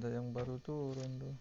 ada yang baru turun tuh.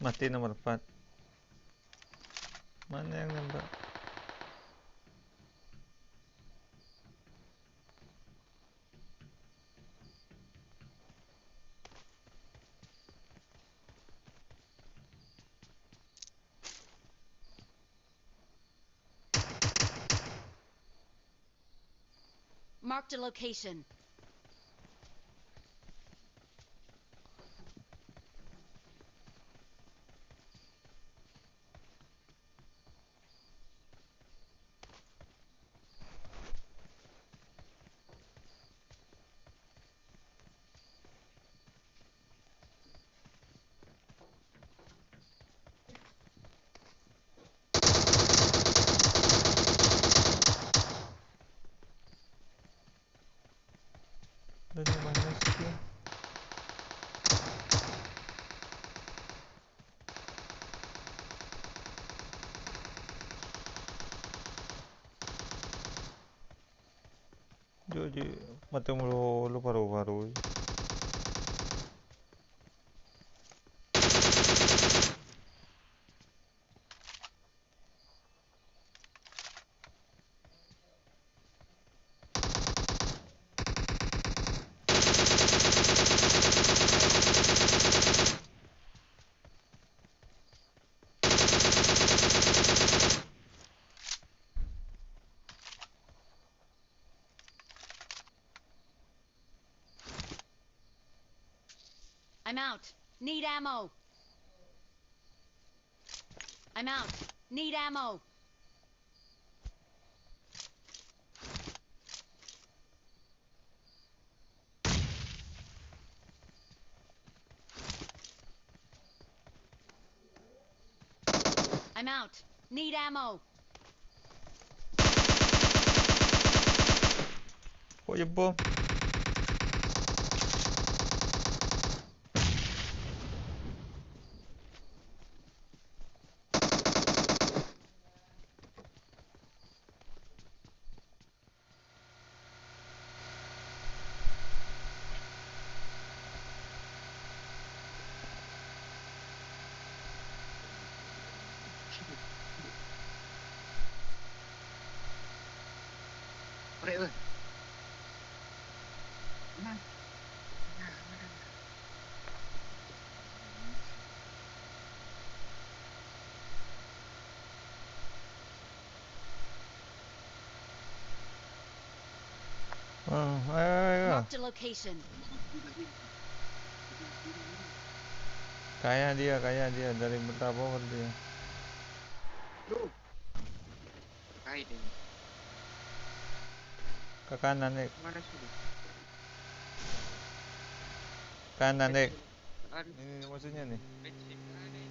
Mati nomor 4. Mana yang nembak? Marked a location. Dari mana sih dia? Jadi mati mulu paru-paru. I'm out. Need ammo. I'm out. Need ammo. I'm out. Need ammo. Kok jebol? Korek ke? Mana? Ayo. Marked a location. Kaya dia dari bertabur dia. Tuh. Kait ini. Ke kanan, Nek. Mana sudah? Kanan, Nek. Aduh. Ini maksudnya nih. Becek ada ini.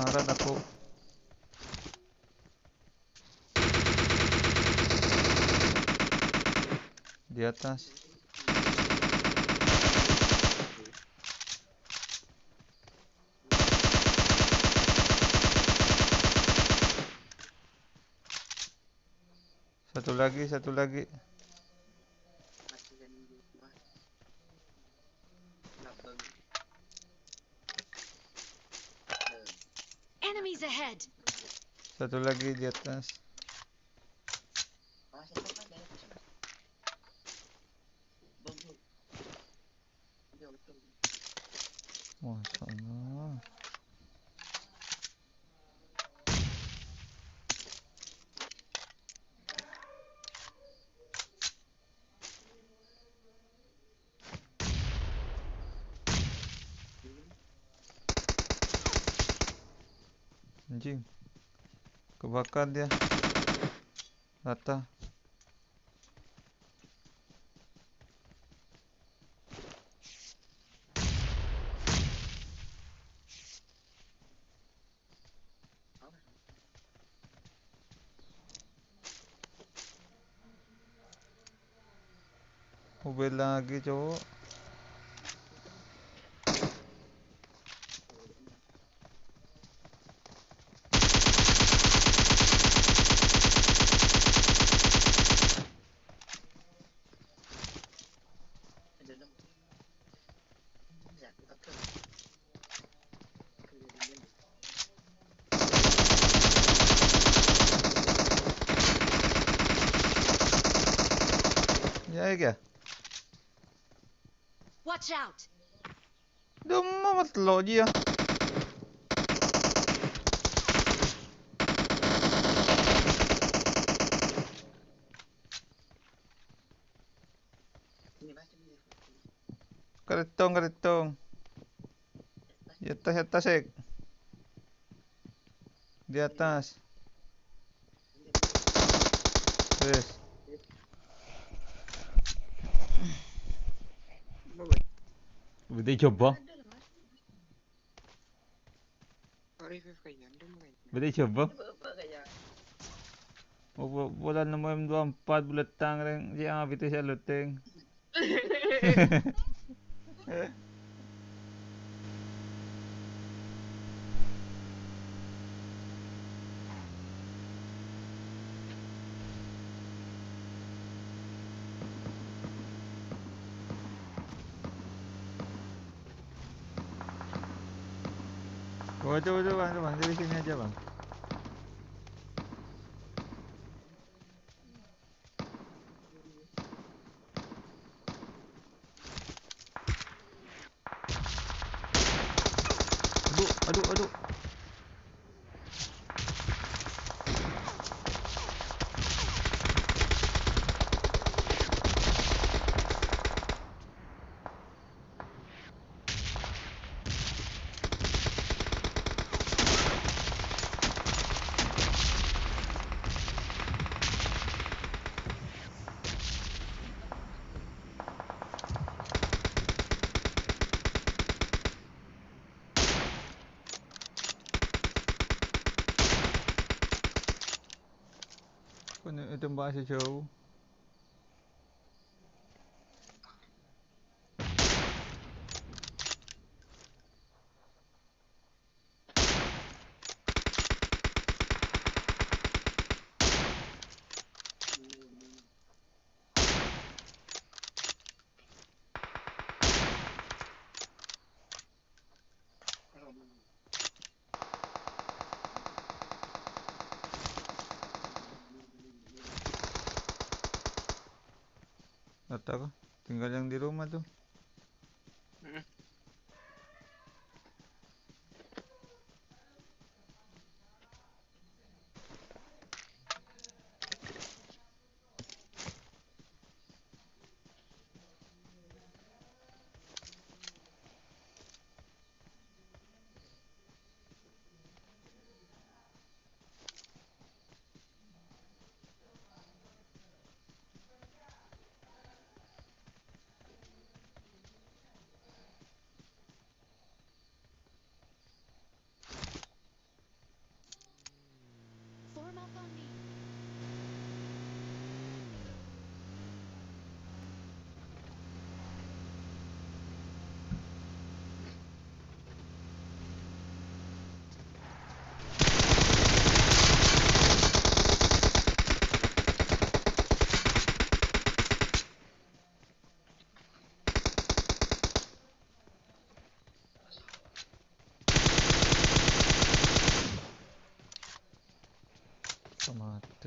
Kemarin aku di atas. Satu lagi, satu lagi. Masih dan di rumah. Labang. Enemies ahead! Satu lagi di atas. Ah, siapa kan dari atas, Mas? Bang, bang. Dia betul. Masya Allah. Anjing. Kebakar dia. Rata. Mobil lagi cowok. Ada dalam. Ya, oke. Ya ya. Watch out! Dumma matlo dia. Ini Mas, ini. Keretong keretong. Di atas ek. Di atas. Wes. Bagus. Udah coba. Ada lah, Mas. Oh, revive kayaknya. Ada makanya. Udah coba. Apa kayak? Bola nomor M24 buletang reng dia itu saya luteng. Oh, itu bang, dari sini aja bang. Aduh. Itu mbak sejauh. Data kok. Tinggal yang di rumah tuh.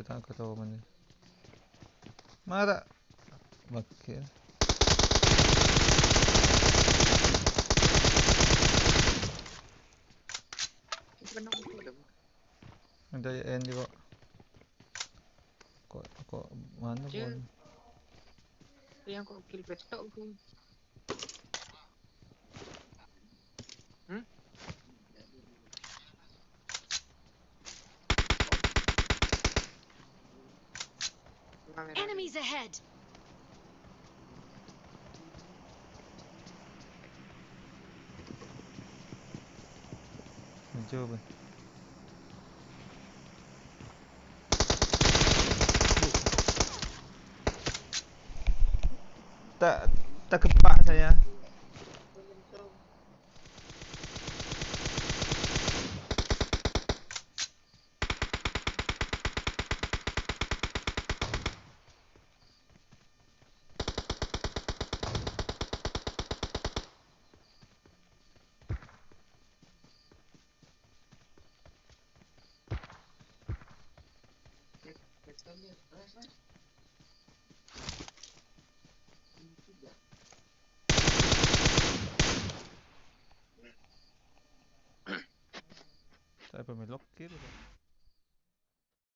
tak kau tahu mana. Mana tak? Bakil. Kena aku dah. Ada end juga. Kok mana Je. pun. Yang kau kill petok aku. Hmm? Enemies ahead! Hijau pun. Tak kepak saya. Saya pun melok kiri.